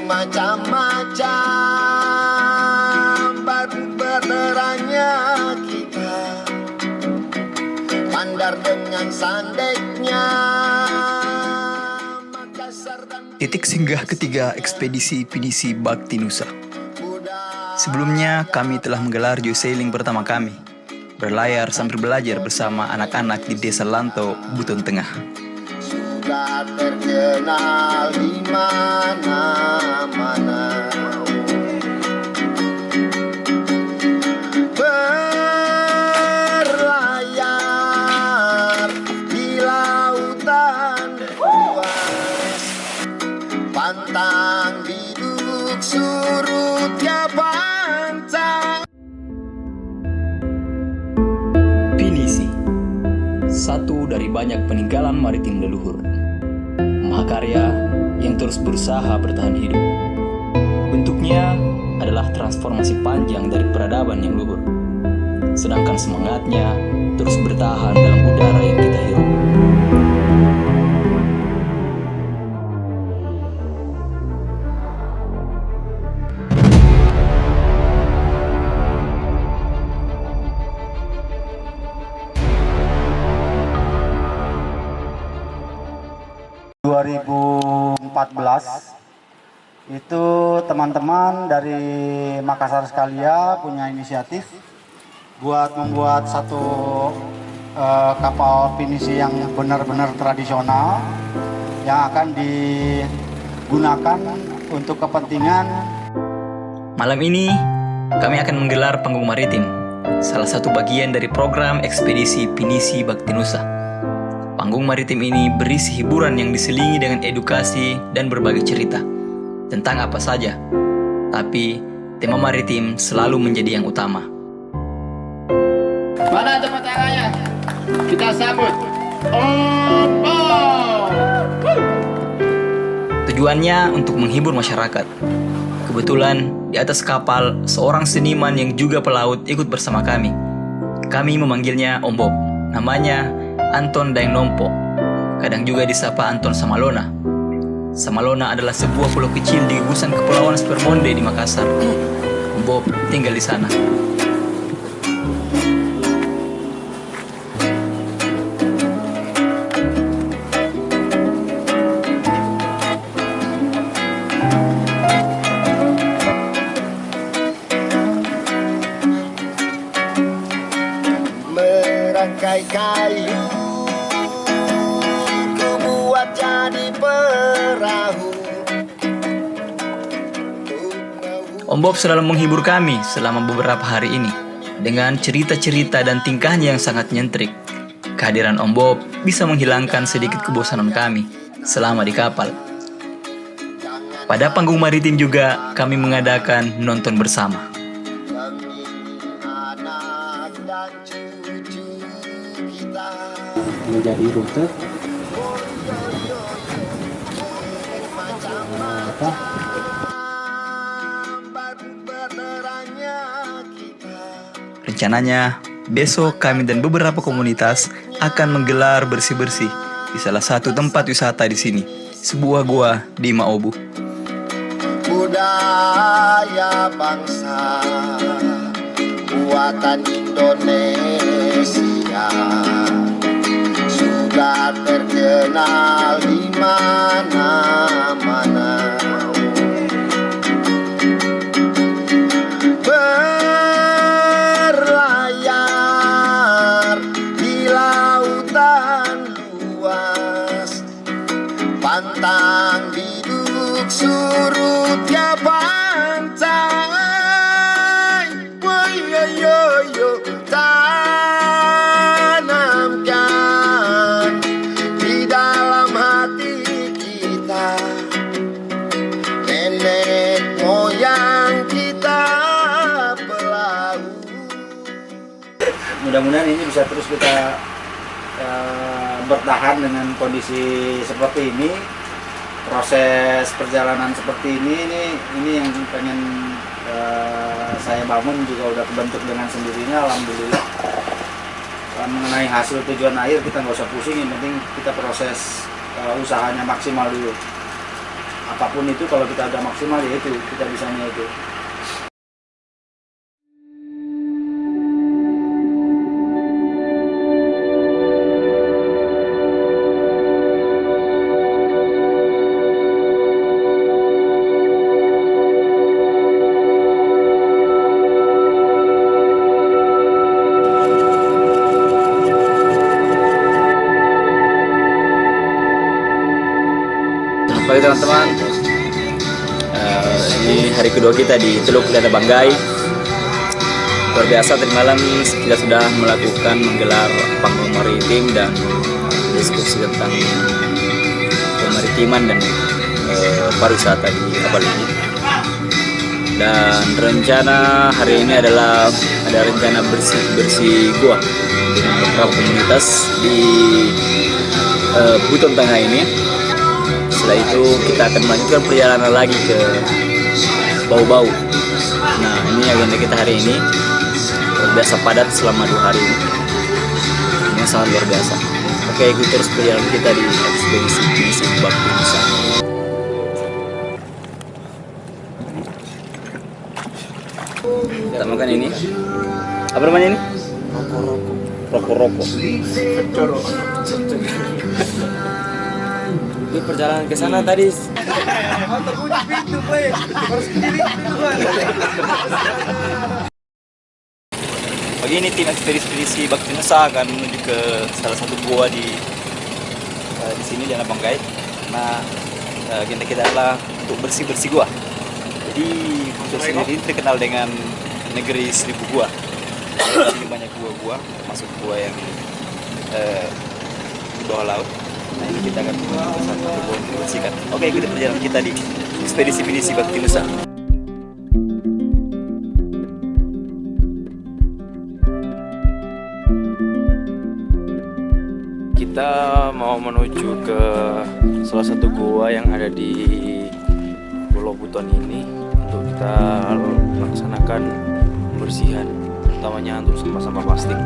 macam-macam baru berderanya kita, pandar dengan sandeknya. Titik singgah ketiga ekspedisi Pinisi Bakti Nusa. Sebelumnya kami telah menggelar joy sailing pertama kami, berlayar sambil belajar bersama anak-anak di Desa Lanto, Buton Tengah. Sudah terkenal di mana-mana. Berlayar di lautan luas, pantang biduk surutnya pantai. Pinisi, satu dari banyak peninggalan maritim leluhur, mahakarya yang terus berusaha bertahan hidup. Bentuknya adalah transformasi panjang dari peradaban yang luhur, sedangkan semangatnya terus bertahan dalam udara yang kita hirup. Itu teman-teman dari Makassar sekalian punya inisiatif buat membuat satu kapal pinisi yang benar-benar tradisional yang akan digunakan untuk kepentingan. Malam ini kami akan menggelar panggung maritim, salah satu bagian dari program ekspedisi Pinisi Bakti Nusa. Panggung maritim ini berisi hiburan yang diselingi dengan edukasi dan berbagai cerita tentang apa saja, tapi tema maritim selalu menjadi yang utama. Mana tepuk tangannya? Kita sambut Ombo. Tujuannya untuk menghibur masyarakat. Kebetulan di atas kapal seorang seniman yang juga pelaut ikut bersama kami. Kami memanggilnya Om Bob. Namanya Anton Daeng Nompo. Kadang juga disapa Anton Samalona. Samalona adalah sebuah pulau kecil di gugusan Kepulauan Spermonde di Makassar. Om Bob tinggal di sana. Merangkai kayu ku buat jadi perahu. Om Bob selalu menghibur kami selama beberapa hari ini dengan cerita-cerita dan tingkahnya yang sangat nyentrik. Kehadiran Om Bob bisa menghilangkan sedikit kebosanan kami selama di kapal. Pada panggung maritim juga kami mengadakan nonton bersama. Anak dan cucu kita Menjadi rute baru berderanya kita. Rencananya, besok kami dan beberapa komunitas akan menggelar bersih-bersih di salah satu tempat wisata di sini, sebuah gua di Maobu. Budaya bangsa buatan Indonesia sudah terkenal di mana-mana. Berlayar di lautan luas, pantang biduk surutnya pantai. Woyoyoyo, tanamkan di dalam hati kita nenek moyang kita pelaut. mudah-mudahan ini bisa terus kita bertahan dengan kondisi seperti ini. Proses perjalanan seperti ini yang pengen saya bangun juga udah kebentuk dengan sendirinya, alhamdulillah. Mengenai hasil tujuan akhir kita nggak usah pusing, yang penting kita proses usahanya maksimal dulu. apapun itu kalau kita ada maksimal ya itu kita bisanya itu. Selamat pagi teman-teman. Ini hari kedua kita di Teluk Liana Banggai. Luar biasa, tadi malam kita sudah melakukan menggelar panggung maritim dan diskusi tentang kemaritiman dan pariwisata di kapal ini. Dan rencana hari ini adalah ada rencana bersih gua dengan beberapa komunitas di Buton Tengah ini. Setelah itu kita akan melanjutkan perjalanan lagi ke Bau-Bau. Nah, ini agenda kita hari ini. Luar biasa padat selama 2 hari ini. Ini sangat luar biasa. Oke, ikuti terus perjalanan kita di ekspedisi misi Bakti Nusa. Kita makan ini. Apa namanya ini? Roko-roko. Ini perjalanan ke sana tadi. Pagi ini tim ekspedisi Bakti Nusa akan menuju ke salah satu gua di sini Liana Banggai. Nah, agenda kita adalah untuk bersih gua. Jadi Buton sendiri terkenal dengan negeri 1000 gua. Di sini banyak gua-gua, masuk gua yang di bawah laut. Nah, ini kita akan menuju ke salah satu gua untuk bersihkan. Oke, ikuti perjalanan kita di ekspedisi Bakti Nusa. Kita mau menuju ke salah satu gua yang ada di Pulau Buton ini untuk kita melaksanakan pembersihan, utamanya untuk sampah-sampah plastik.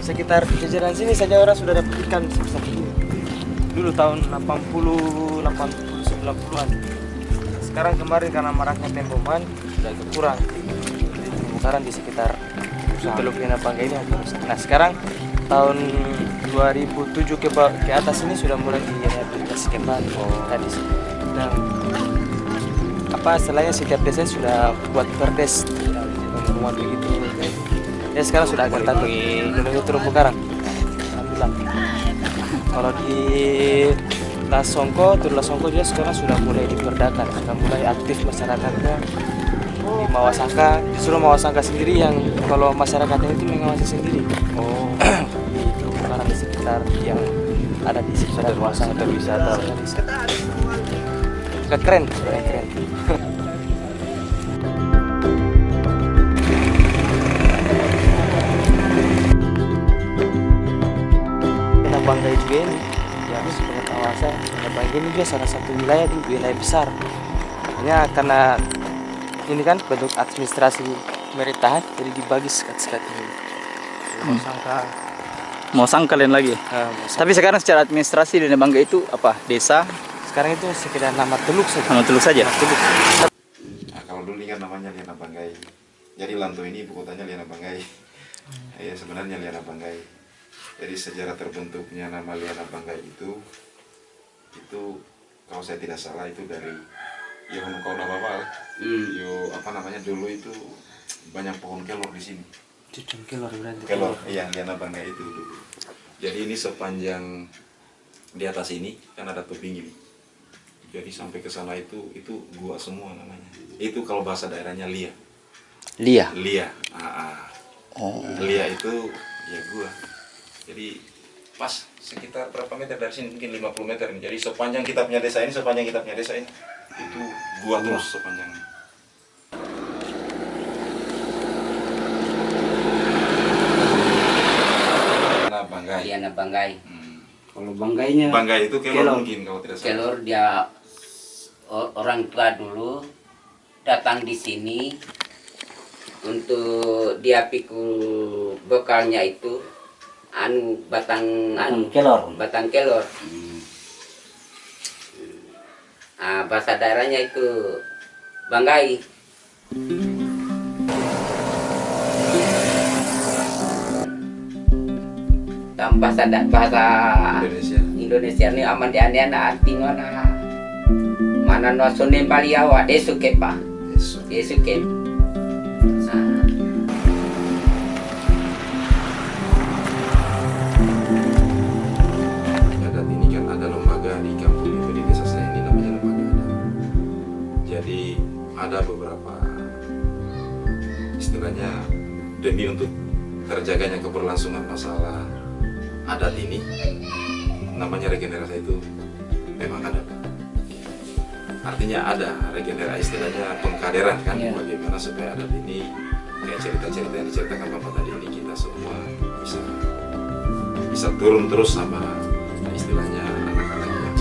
Sekitar jajaran sini saja orang sudah dapat ikan seperti ini. Dulu tahun 80, 90an. Sekarang kemarin karena maraknya temboman sudah kurang. Sekarang di sekitar Teluk Liana Banggai ini agak rusak. Nah, sekarang tahun 2007 ke atas ini sudah mulai direhabilitasi kembali. Tadi dan istilahnya setiap desa sudah buat perdes pembangunan begitu. Ya sekarang sudah agak takut menunggu terumbu karang. Alhamdulillah. Kalau di Lasongko dia sekarang sudah mulai diperdakan, sudah mulai aktif masyarakatnya. Di Mawasangka, justru Mawasangka sendiri yang kalau masyarakatnya itu mengawasi sendiri. Di terumbu karang di sekitar yang ada di sekitar Mawasangka wisata. Keren. Banggai juga ini yang sebagai kawasan Banggai ini juga salah satu wilayah besar. Hanya karena ini kan bentuk administrasi pemerintahan, jadi dibagi sekat-sekat ini. Mau sangka lain lagi. Tapi sekarang secara administrasi di Banggai itu apa? Desa? Sekarang itu sekedar nama teluk saja. Nama teluk saja. Nah, kalau dulu ini kan namanya Liana Banggai. Jadi Lanto ini ibu kotanya Liana Banggai. Ya sebenarnya Liana Banggai. Jadi sejarah terbentuknya nama Liana Banggai itu kalau saya tidak salah itu dari kau apa dulu itu banyak pohon kelor di sini. Kelor berarti. Kelor, iya Liana Banggai itu dulu. Jadi ini sepanjang di atas ini kan ada tebing ini. Jadi sampai ke sana itu gua semua namanya. Itu kalau bahasa daerahnya lia. Lia. Lia itu ya gua. Jadi pas sekitar berapa meter dari sini, mungkin 50 meter ini. Jadi sepanjang kita punya desa ini itu gua terus sepanjangnya. Liana Banggai. Kalau Banggainya Banggai itu kelor mungkin kalau tidak salah. kelor dia orang tua dulu datang di sini untuk dia pikul bekalnya itu batang kelor. Bahasa daerahnya itu Banggai. Dan bahasa Indonesia ini aman di ane artinya mana no sunen baliawa desu kepa. Desu kep. Adat ini kan ada lembaga di kampung itu, di desa saya ini namanya lembaga adat. Jadi ada beberapa istilahnya demi untuk terjaganya keberlangsungan masalah adat ini, namanya regenerasi itu memang ada. Artinya ada regenerasi, istilahnya pengkaderan kan, bagaimana supaya adat ini kayak cerita-cerita yang diceritakan Bapak tadi ini kita semua bisa turun terus sama istilahnya anak-anaknya.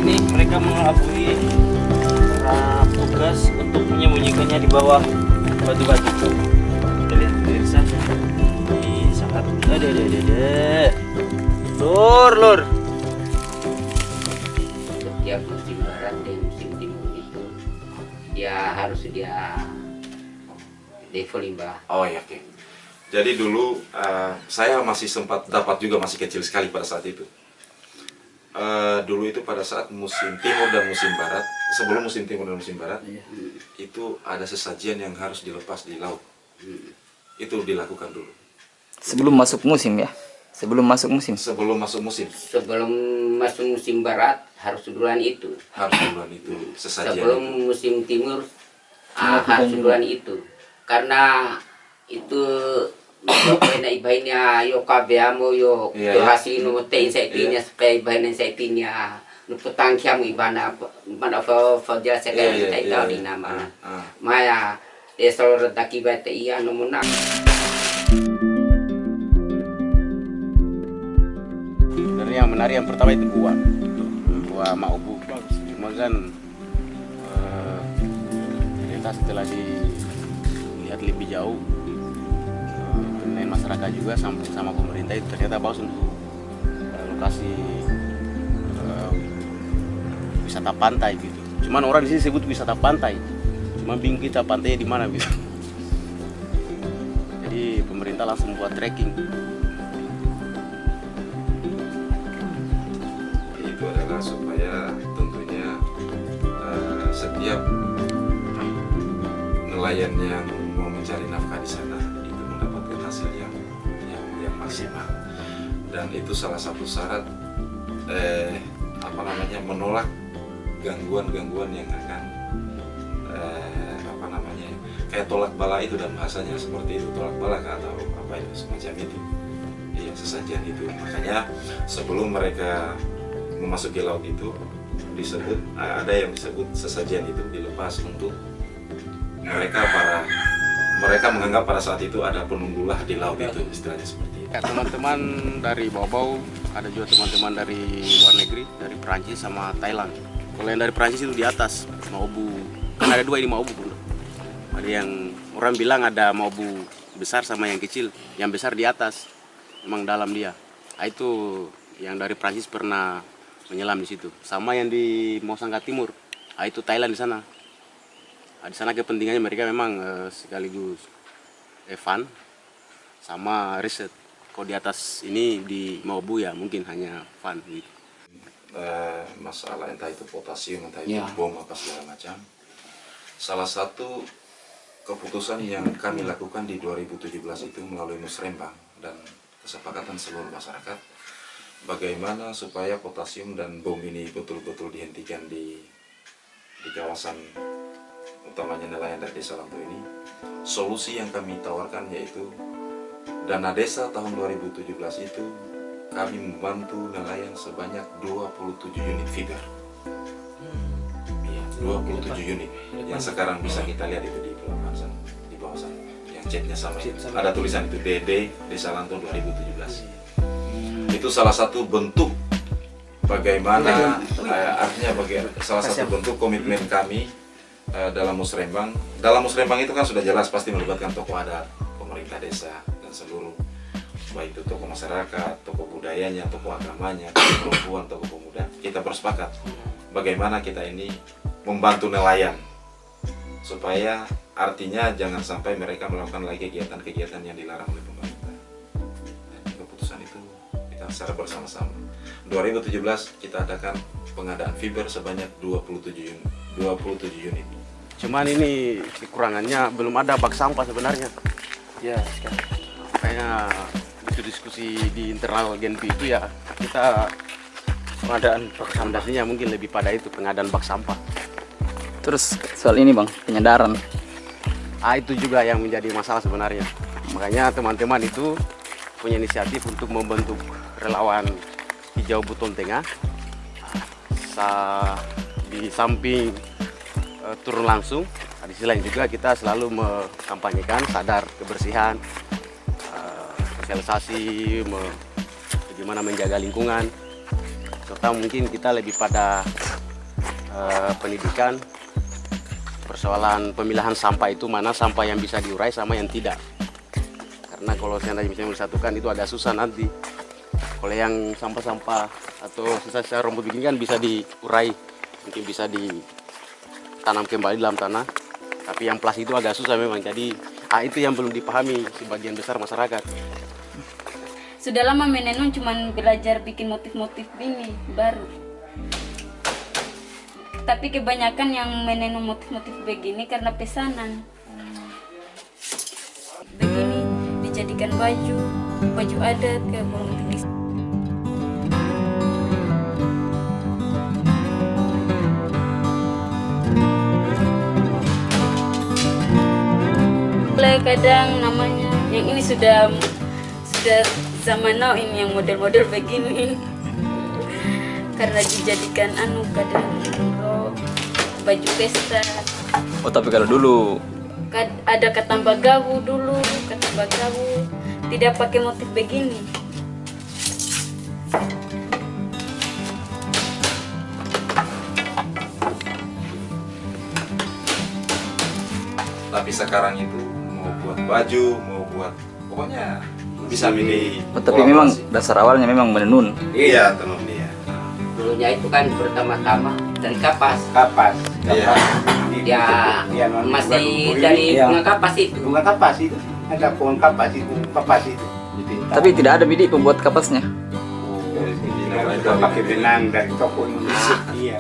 Ini mereka mengakui para tugas untuk menyembunyikannya di bawah batu-batu. Kita lihat pemirsa, ini sangat lur. Setiap musim barat dan musim timur itu harus devolimba. Oh ya, oke. Jadi dulu saya masih sempat dapat juga, masih kecil sekali pada saat itu. Dulu itu pada saat musim timur dan musim barat, sebelum musim timur dan musim barat, itu ada sesajian yang harus dilepas di laut. Itu dilakukan dulu. Sebelum masuk musim ya? Sebelum masuk musim? Sebelum masuk musim. Sebelum masuk musim barat harus duluan itu. Harus duluan itu sesajian. Sebelum itu. musim timur harus duluan itu. Karena itu na ibainya yo kabeamo yo hasil no te insektinya supaya ibainya insektinya no petangkiam ibana mana fa dia sekali tahu di nama maya esol redaki bete iya no munak. Sebenarnya yang menarik yang pertama itu buah maubu. Cuma kan ternyata setelah dilihat lebih jauh masyarakat juga sama pemerintah, itu ternyata bagus untuk lokasi wisata pantai gitu. Cuman orang di sini sebut wisata pantai, cuma bingung kita pantainya di mana gitu. Jadi pemerintah langsung buat trekking. Itu adalah supaya tentunya setiap nelayan yang mau mencari nafkah di sana hasil yang maksimal, dan itu salah satu syarat menolak gangguan-gangguan yang akan kayak tolak bala itu, dan bahasanya seperti itu, tolak bala atau apa itu semacam itu. Iya, sesajian itu. Makanya sebelum mereka memasuki laut itu disebut ada yang disebut sesajian itu dilepas untuk mereka menganggap pada saat itu ada penunggulah di laut itu, istilahnya seperti itu. Ya, teman-teman dari Bau-Bau, ada juga teman-teman dari luar negeri, dari Perancis sama Thailand. Kalau yang dari Perancis itu di atas, Maubu. Kan ada dua ini Maubu. Ada yang orang bilang ada Maubu besar sama yang kecil. Yang besar di atas, memang dalam dia. Nah, itu yang dari Perancis pernah menyelam di situ. Sama yang di Mosangga Timur, nah, itu Thailand di sana. Di sana kepentingannya mereka memang sekaligus fun sama riset. Kalau di atas ini di Maubu ya mungkin hanya fun gitu. Masalah entah itu potasium, entah itu bom apa segala macam. Salah satu keputusan yang kami lakukan di 2017 itu melalui musrembang dan kesepakatan seluruh masyarakat, bagaimana supaya potasium dan bom ini betul-betul dihentikan di kawasan utamanya nelayan dari desa Lampu ini. Solusi yang kami tawarkan yaitu dana desa tahun 2017 itu kami membantu nelayan sebanyak 27 unit feeder. Iya, 27 unit yang sekarang bisa kita lihat itu di bawah sana, yang chatnya sama. Ada tulisan itu DD Desa Lanto 2017. Itu salah satu bentuk bagaimana artinya salah satu bentuk komitmen kami dalam musrembang. Dalam musrembang itu kan sudah jelas pasti melibatkan tokoh adat, pemerintah desa dan seluruh, baik itu tokoh masyarakat, tokoh budayanya, tokoh agamanya, tokoh perempuan, tokoh pemuda. Kita bersepakat bagaimana kita ini membantu nelayan supaya artinya jangan sampai mereka melakukan lagi kegiatan-kegiatan yang dilarang oleh pemerintah. Dan keputusan itu kita secara bersama-sama 2017 kita adakan pengadaan fiber sebanyak 27 unit. Cuman ini kekurangannya belum ada bak sampah sebenarnya. Ya, Kayaknya itu diskusi di internal Genpi itu ya, kita pengadaan bak sampahnya mungkin lebih pada itu, pengadaan bak sampah. Terus soal ini bang, penyandaran. Itu juga yang menjadi masalah sebenarnya. Makanya teman-teman itu punya inisiatif untuk membentuk relawan hijau Buton Tengah. Di samping turun langsung, di sisi lain juga kita selalu mengkampanyekan sadar kebersihan, sosialisasi, bagaimana menjaga lingkungan, serta mungkin kita lebih pada pendidikan, persoalan pemilahan sampah itu mana sampah yang bisa diurai sama yang tidak. Karena kalau seandainya misalnya disatukan itu agak susah nanti. Kalau yang sampah-sampah atau sisa-sisa rumput begini kan bisa diurai, mungkin bisa ditanam kembali dalam tanah. Tapi yang plastik itu agak susah memang. Jadi itu yang belum dipahami sebagian besar masyarakat. Sudah lama menenun cuman belajar bikin motif-motif ini baru. Tapi kebanyakan yang menenun motif-motif begini karena pesanan. Begini dijadikan baju adat kayak motif. Kadang namanya yang ini sudah zaman now ini yang model-model begini karena dijadikan kadang baju pesta. Oh tapi kalau dulu ada katambak gabu dulu, katambak gabu tidak pakai motif begini. Tapi sekarang itu mau buat baju, mau buat pokoknya bisa milih. tapi memang dasar awalnya memang menenun. Iya, tenun dia. Dulunya itu kan pertama-tama dari kapas. Iya. Ya masih dari bunga kapas itu. Bunga kapas itu ada pohon kapas itu, Tapi tidak ada bidik pembuat kapasnya. Kita pakai benang dari toko Indonesia. Iya.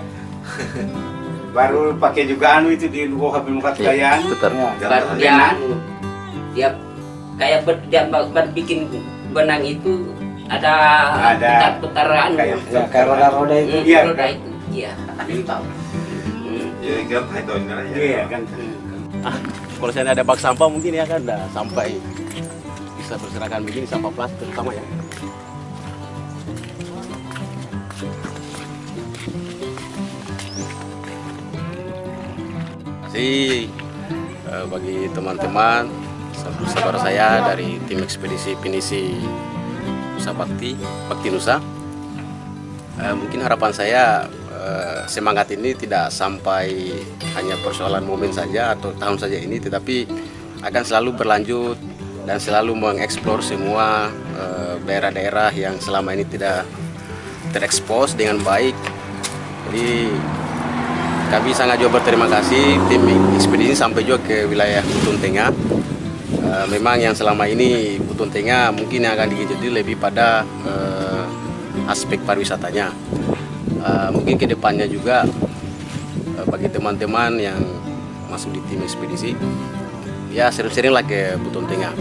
Baru pakai juga itu di luar muka kekayaan. Betul. Baru dia kayak dia bikin benang itu ada putar-putaran kayak roda-roda itu. Iya, roda itu. Iya. Jadi kan itu aja. Iya kan. Kalau saya ada bak sampah mungkin ya kan udah sampai bisa berserakan begini, sampah plastik terutama ya. Terima kasih bagi teman-teman saudara saya dari tim ekspedisi Pinisi Nusa Bakti Nusa. Mungkin harapan saya semangat ini tidak sampai hanya persoalan momen saja atau tahun saja ini, tetapi akan selalu berlanjut dan selalu mengeksplor semua daerah-daerah yang selama ini tidak terekspos dengan baik. Jadi kami sangat juga berterima kasih tim ekspedisi sampai juga ke wilayah Buton Tengah. Memang yang selama ini Buton Tengah mungkin yang akan digenjot lebih pada aspek pariwisatanya. Mungkin kedepannya juga bagi teman-teman yang masuk di tim ekspedisi, ya sering-seringlah ke Buton Tengah.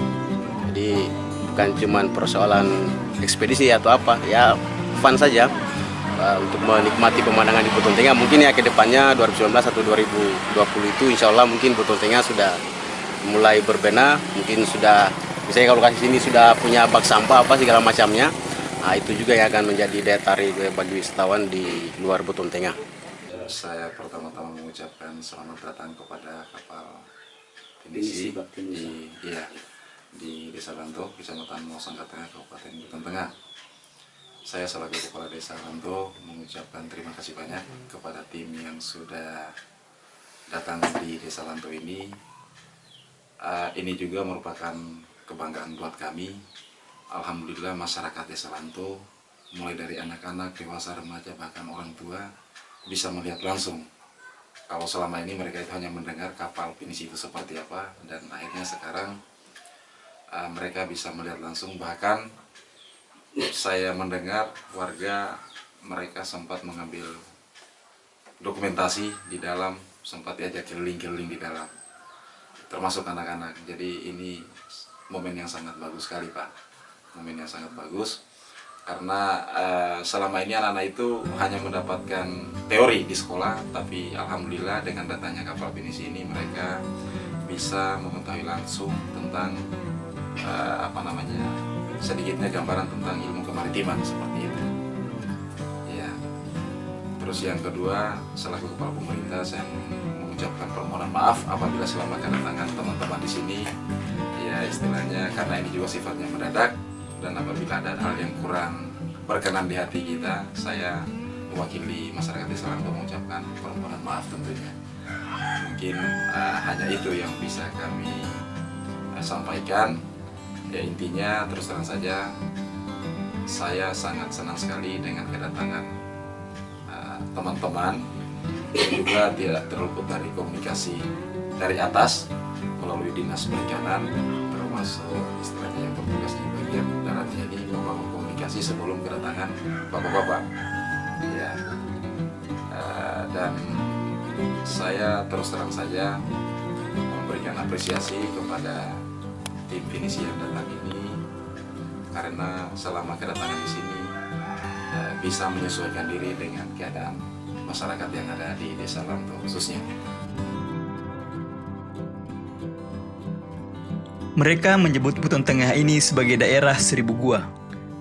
Jadi bukan cuma persoalan ekspedisi atau apa, ya fun saja. Untuk menikmati pemandangan di Buton Tengah. Mungkin ya ke depannya 2019 atau 2020 itu insya Allah mungkin Buton Tengah sudah mulai berbenah, mungkin sudah misalnya kalau kasih sini sudah punya bak sampah apa segala macamnya. Itu juga yang akan menjadi daya tarik bagi wisatawan di luar Buton Tengah. Saya pertama-tama mengucapkan selamat datang kepada kapal Pinisi di Desa Ranto, Kecamatan Mosangka Tengah, Kabupaten Buton Tengah. Saya selaku Kepala Desa Ranto mengucapkan terima kasih banyak kepada tim yang sudah datang di Desa Ranto ini. Ini juga merupakan kebanggaan buat kami. Alhamdulillah masyarakat Desa Ranto, mulai dari anak-anak, dewasa, remaja, bahkan orang tua bisa melihat langsung. Kalau selama ini mereka itu hanya mendengar kapal pinisi itu seperti apa, dan akhirnya sekarang mereka bisa melihat langsung. Bahkan saya mendengar warga mereka sempat mengambil dokumentasi di dalam, sempat diajak keliling-keliling di dalam, termasuk anak-anak. Jadi ini momen yang sangat bagus sekali, Pak. Momen yang sangat bagus karena selama ini anak-anak itu hanya mendapatkan teori di sekolah, tapi alhamdulillah dengan datangnya kapal pinisi ini mereka bisa mengetahui langsung tentang sedikitnya gambaran tentang ilmu kemaritiman seperti itu. Ya. Terus yang kedua, selaku kepala pemerintah saya mengucapkan permohonan maaf apabila selama kedatangan teman-teman di sini, ya istilahnya karena ini juga sifatnya mendadak, dan apabila ada hal yang kurang berkenan di hati kita, saya mewakili masyarakat Desa Ranto mengucapkan permohonan maaf tentunya. Mungkin hanya itu yang bisa kami sampaikan. Ya intinya terus terang saja saya sangat senang sekali dengan kedatangan teman-teman, juga tidak terluput dari komunikasi dari atas melalui dinas perikanan, termasuk istilahnya yang bertugas di bagian daratnya ini membangun komunikasi sebelum kedatangan bapak-bapak. Ya, dan saya terus terang saja memberikan apresiasi kepada tim pinisi yang datang ini, karena selama kedatangan di sini bisa menyesuaikan diri dengan keadaan masyarakat yang ada di Desa Ranto khususnya. Mereka menyebut Buton Tengah ini sebagai daerah 1000 gua.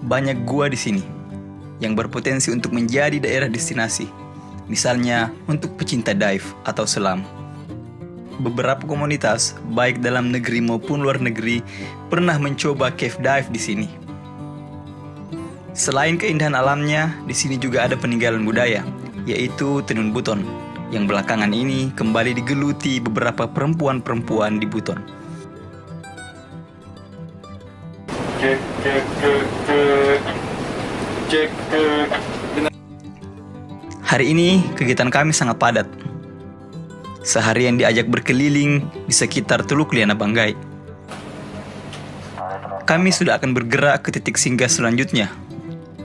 Banyak gua di sini yang berpotensi untuk menjadi daerah destinasi. Misalnya untuk pecinta dive atau selam. Beberapa komunitas, baik dalam negeri maupun luar negeri, pernah mencoba cave dive di sini. Selain keindahan alamnya, di sini juga ada peninggalan budaya, yaitu Tenun Buton, yang belakangan ini kembali digeluti beberapa perempuan-perempuan di Buton. Hari ini kegiatan kami sangat padat. Seharian diajak berkeliling di sekitar Teluk Liana Banggai. Kami sudah akan bergerak ke titik singgah selanjutnya.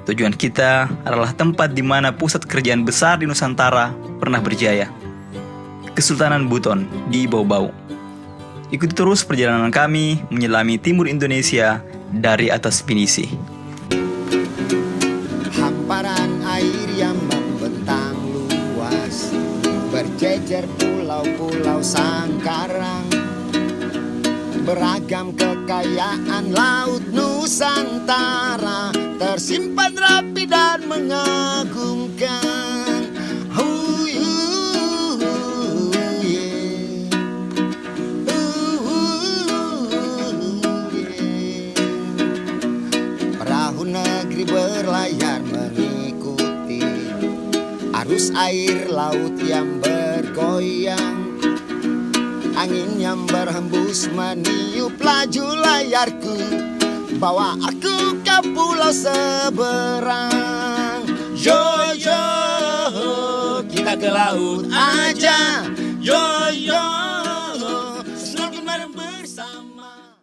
Tujuan kita adalah tempat di mana pusat kerajaan besar di Nusantara pernah berjaya, Kesultanan Buton di Bau-Bau. Ikuti terus perjalanan kami menyelami timur Indonesia dari atas pinisi. Hamparan air yang membentang luas, berjejer pulau-pulau sangkarang, beragam kekayaan laut Nusantara tersimpan rapi dan mengagumkan. Perahu negeri berlayar mengikuti arus air laut yang bergoyang. Angin yang berhembus meniup laju layarku, bawa aku ke pulau seberang. Yo yo, kita ke laut aja. Yo yo, snorkel bareng bersama.